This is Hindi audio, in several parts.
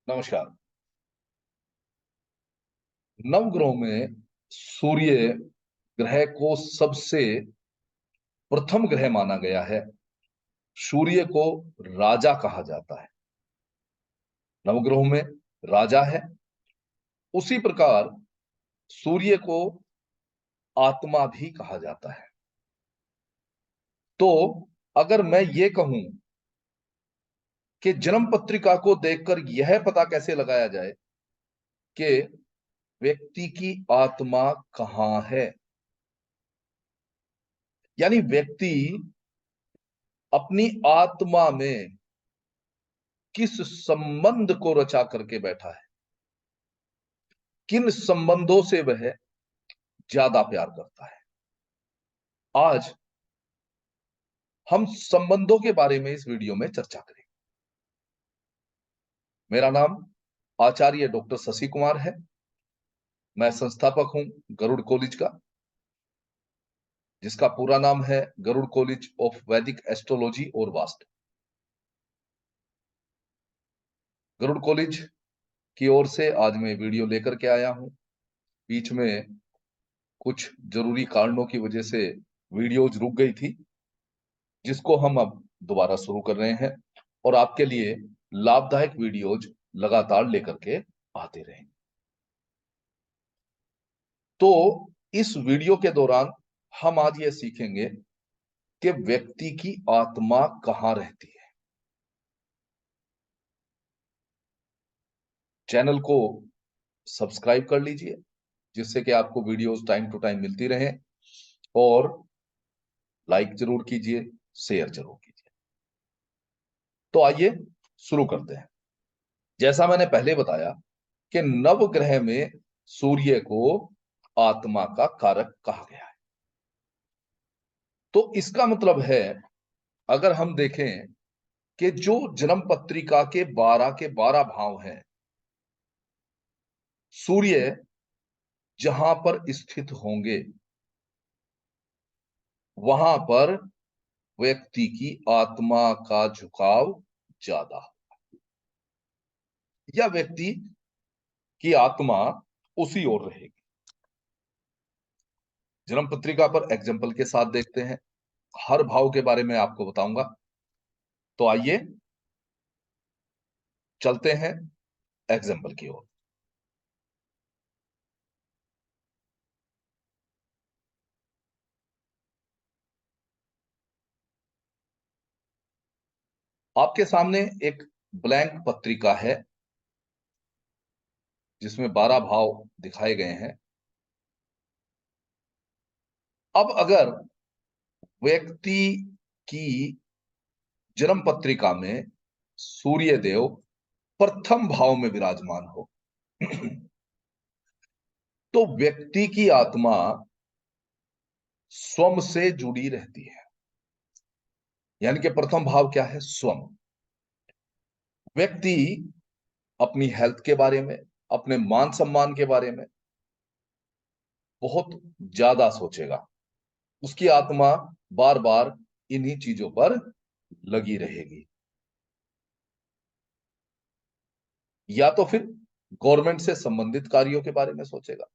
नमस्कार। नवग्रहों में सूर्य ग्रह को सबसे प्रथम ग्रह माना गया है। सूर्य को राजा कहा जाता है। नवग्रहों में राजा है। उसी प्रकार सूर्य को आत्मा भी कहा जाता है। तो अगर मैं ये कहूं कि जन्म पत्रिका को देखकर यह पता कैसे लगाया जाए कि व्यक्ति की आत्मा कहां है, यानी व्यक्ति अपनी आत्मा में किस संबंध को रचा करके बैठा है, किन संबंधों से वह ज्यादा प्यार करता है। आज हम संबंधों के बारे में इस वीडियो में चर्चा करेंगे। मेरा नाम आचार्य डॉक्टर शशि कुमार है। मैं संस्थापक हूं गरुड़ कॉलेज का, जिसका पूरा नाम है गरुड़ कॉलेज ऑफ वैदिक एस्ट्रोलॉजी और वास्तु। गरुड़ कॉलेज की ओर से आज मैं वीडियो लेकर के आया हूं। बीच में कुछ जरूरी कारणों की वजह से वीडियोज रुक गई थी, जिसको हम अब दोबारा शुरू कर रहे हैं और आपके लिए लाभदायक वीडियोज लगातार लेकर के आते रहेंगे। तो इस वीडियो के दौरान हम आज ये सीखेंगे कि व्यक्ति की आत्मा कहां रहती है। चैनल को सब्सक्राइब कर लीजिए, जिससे कि आपको वीडियोस टाइम टू टाइम मिलती रहे, और लाइक जरूर कीजिए, शेयर जरूर कीजिए। तो आइए शुरू करते हैं। जैसा मैंने पहले बताया कि नवग्रह में सूर्य को आत्मा का कारक कहा गया है। तो इसका मतलब है, अगर हम देखें कि जो जन्म पत्रिका के 12 भाव हैं, सूर्य जहां पर स्थित होंगे वहां पर व्यक्ति की आत्मा का झुकाव ज्यादा, या व्यक्ति की आत्मा उसी ओर रहेगी। जन्म पत्रिका पर एग्जाम्पल के साथ देखते हैं। हर भाव के बारे में आपको बताऊंगा। तो आइए चलते हैं एग्जाम्पल की ओर। आपके सामने एक ब्लैंक पत्रिका है, जिसमें 12 भाव दिखाए गए हैं। अब अगर व्यक्ति की जन्म पत्रिका में सूर्य देव प्रथम भाव में विराजमान हो तो व्यक्ति की आत्मा स्वम से जुड़ी रहती है। यानी कि प्रथम भाव क्या है? स्वम। व्यक्ति अपनी हेल्थ के बारे में, अपने मान सम्मान के बारे में बहुत ज्यादा सोचेगा। उसकी आत्मा बार बार इन्हीं चीजों पर लगी रहेगी। या तो फिर गवर्नमेंट से संबंधित कार्यों के बारे में सोचेगा,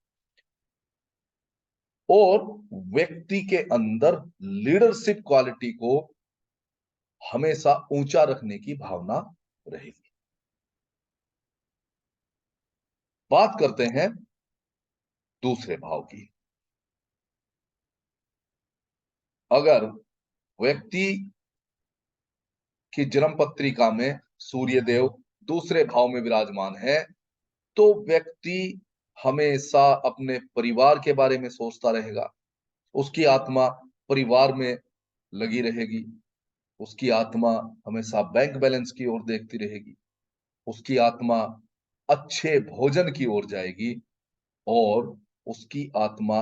और व्यक्ति के अंदर लीडरशिप क्वालिटी को हमेशा ऊंचा रखने की भावना रहेगी। बात करते हैं दूसरे भाव की। अगर व्यक्ति की जन्म पत्रिका में सूर्य देव दूसरे भाव में विराजमान है, तो व्यक्ति हमेशा अपने परिवार के बारे में सोचता रहेगा। उसकी आत्मा परिवार में लगी रहेगी। उसकी आत्मा हमेशा बैंक बैलेंस की ओर देखती रहेगी। उसकी आत्मा अच्छे भोजन की ओर जाएगी, और उसकी आत्मा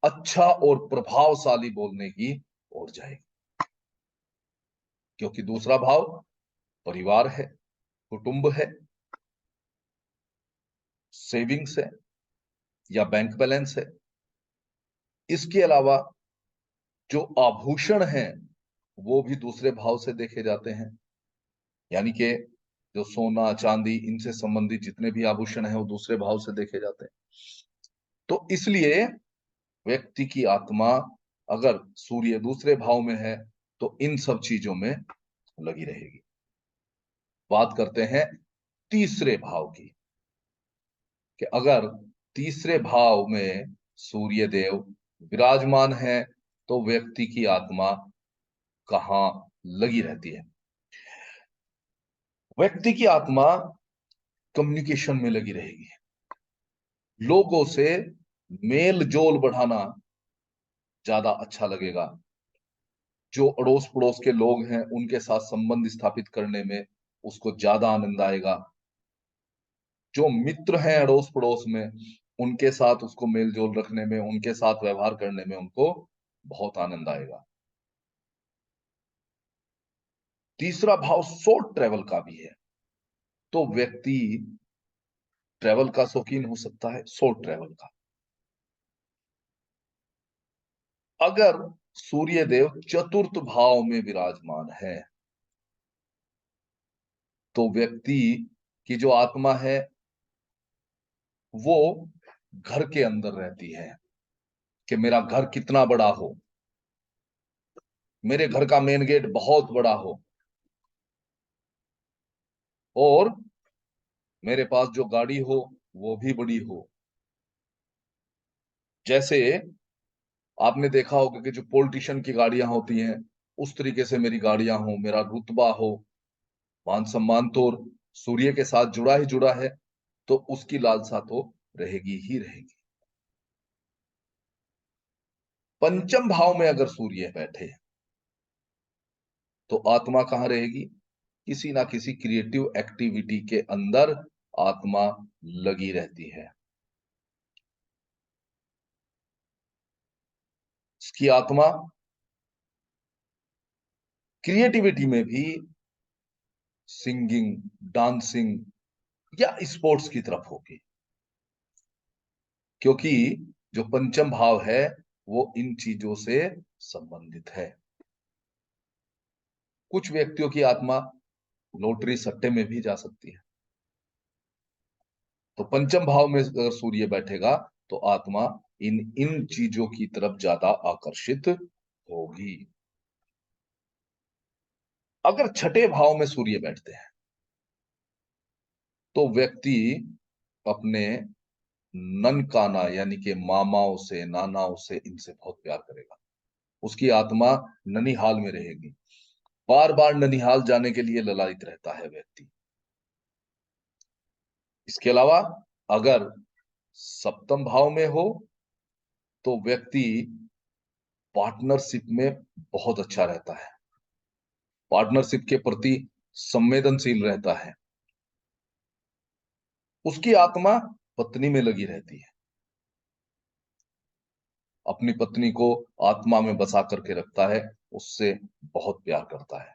अच्छा और प्रभावशाली बोलने की ओर जाएगी। क्योंकि दूसरा भाव परिवार है, कुटुंब है, सेविंग्स है, या बैंक बैलेंस है। इसके अलावा जो आभूषण हैं वो भी दूसरे भाव से देखे जाते हैं। यानी कि जो सोना चांदी इनसे संबंधित जितने भी आभूषण हैं वो दूसरे भाव से देखे जाते हैं। तो इसलिए व्यक्ति की आत्मा अगर सूर्य दूसरे भाव में है तो इन सब चीजों में लगी रहेगी। बात करते हैं तीसरे भाव की, कि अगर तीसरे भाव में सूर्य देव विराजमान है तो व्यक्ति की आत्मा कहाँ लगी रहती है। व्यक्ति की आत्मा कम्युनिकेशन में लगी रहेगी, लोगों से मेल जोल बढ़ाना ज्यादा अच्छा लगेगा। जो अड़ोस पड़ोस के लोग हैं उनके साथ संबंध स्थापित करने में उसको ज्यादा आनंद आएगा। जो मित्र हैं अड़ोस पड़ोस में उनके साथ उसको मेल जोल रखने में, उनके साथ व्यवहार करने में उनको बहुत आनंद आएगा। तीसरा भाव शॉर्ट ट्रेवल का भी है, तो व्यक्ति ट्रेवल का शौकीन हो सकता है, शॉर्ट ट्रेवल का। अगर सूर्य देव चतुर्थ भाव में विराजमान है तो व्यक्ति की जो आत्मा है वो घर के अंदर रहती है, कि मेरा घर कितना बड़ा हो, मेरे घर का मेन गेट बहुत बड़ा हो, और मेरे पास जो गाड़ी हो वो भी बड़ी हो। जैसे आपने देखा होगा कि जो पॉलिटिशियन की गाड़ियां होती हैं उस तरीके से मेरी गाड़ियां हो, मेरा रुतबा हो, मान सम्मान तो सूर्य के साथ जुड़ा ही जुड़ा है, तो उसकी लालसा तो रहेगी ही रहेगी। पंचम भाव में अगर सूर्य बैठे तो आत्मा कहाँ रहेगी? किसी ना किसी क्रिएटिव एक्टिविटी के अंदर आत्मा लगी रहती है। इसकी आत्मा क्रिएटिविटी में भी सिंगिंग, डांसिंग या स्पोर्ट्स की तरफ होगी, क्योंकि जो पंचम भाव है वो इन चीजों से संबंधित है। कुछ व्यक्तियों की आत्मा लॉटरी सट्टे में भी जा सकती है। तो पंचम भाव में अगर सूर्य बैठेगा तो आत्मा इन इन चीजों की तरफ ज्यादा आकर्षित होगी। अगर छठे भाव में सूर्य बैठते हैं तो व्यक्ति अपने ननकाना यानी कि मामाओं से, नानाओं से, इनसे बहुत प्यार करेगा। उसकी आत्मा ननिहाल में रहेगी, बार बार ननिहाल जाने के लिए ललायित रहता है व्यक्ति। इसके अलावा अगर सप्तम भाव में हो तो व्यक्ति पार्टनरशिप में बहुत अच्छा रहता है, पार्टनरशिप के प्रति संवेदनशील रहता है। उसकी आत्मा पत्नी में लगी रहती है, अपनी पत्नी को आत्मा में बसा करके रखता है, उससे बहुत प्यार करता है।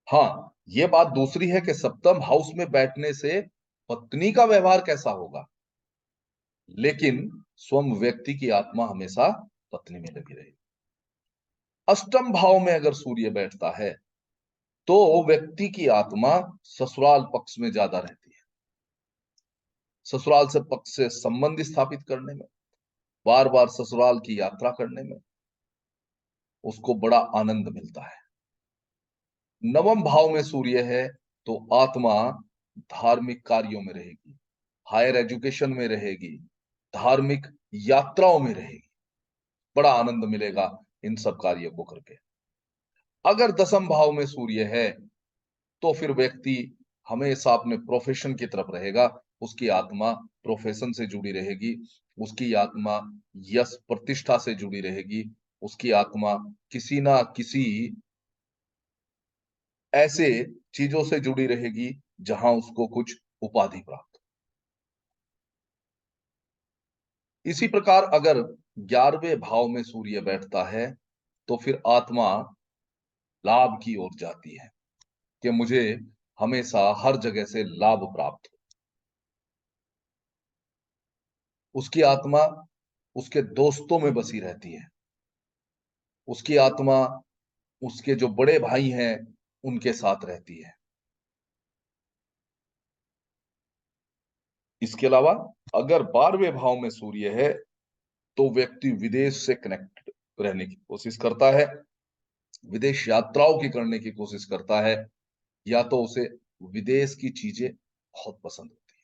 हाँ, ये बात दूसरी है कि सप्तम हाउस में बैठने से पत्नी का व्यवहार कैसा होगा, लेकिन स्वयं व्यक्ति की आत्मा हमेशा पत्नी में लगी रहेगी। अष्टम भाव में अगर सूर्य बैठता है तो व्यक्ति की आत्मा ससुराल पक्ष में ज्यादा रहती है, ससुराल से पक्ष से संबंध स्थापित करने में, बार बार ससुराल की यात्रा करने में उसको बड़ा आनंद मिलता है। नवम भाव में सूर्य है तो आत्मा धार्मिक कार्यों में रहेगी, हायर एजुकेशन में रहेगी, धार्मिक यात्राओं में रहेगी, बड़ा आनंद मिलेगा इन सब कार्यों को करके। अगर दसम भाव में सूर्य है तो फिर व्यक्ति हमेशा अपने प्रोफेशन की तरफ रहेगा, उसकी आत्मा प्रोफेशन से जुड़ी रहेगी, उसकी आत्मा यश प्रतिष्ठा से जुड़ी रहेगी, उसकी आत्मा किसी ना किसी ऐसे चीजों से जुड़ी रहेगी जहां उसको कुछ उपाधि प्राप्त। इसी प्रकार अगर 11वें भाव में सूर्य बैठता है तो फिर आत्मा लाभ की ओर जाती है, कि मुझे हमेशा हर जगह से लाभ प्राप्त हो। उसकी आत्मा उसके दोस्तों में बसी रहती है, उसकी आत्मा उसके जो बड़े भाई हैं उनके साथ रहती है, इसके अलावा अगर 12वें भाव में सूर्य है तो व्यक्ति विदेश से कनेक्ट रहने की कोशिश करता है, विदेश यात्राओं की करने की कोशिश करता है, या तो उसे विदेश की चीजें बहुत पसंद होती है।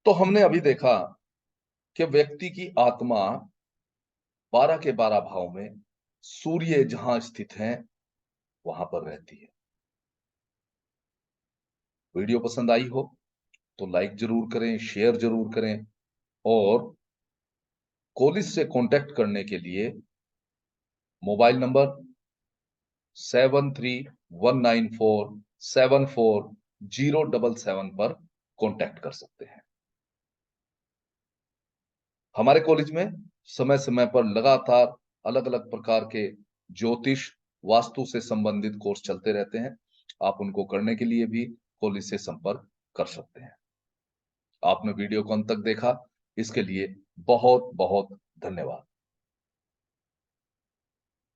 तो हमने अभी देखा कि व्यक्ति की आत्मा 12 के 12 भाव में सूर्य जहां स्थित है वहां पर रहती है। वीडियो पसंद आई हो तो लाइक जरूर करें, शेयर जरूर करें, और कॉलेज से कांटेक्ट करने के लिए मोबाइल नंबर 7319474077 पर कांटेक्ट कर सकते हैं। हमारे कॉलेज में समय समय पर लगातार अलग अलग प्रकार के ज्योतिष, वास्तु से संबंधित कोर्स चलते रहते हैं। आप उनको करने के लिए भी कॉलेज से संपर्क कर सकते हैं। आपने वीडियो को अंत तक देखा, इसके लिए बहुत बहुत धन्यवाद।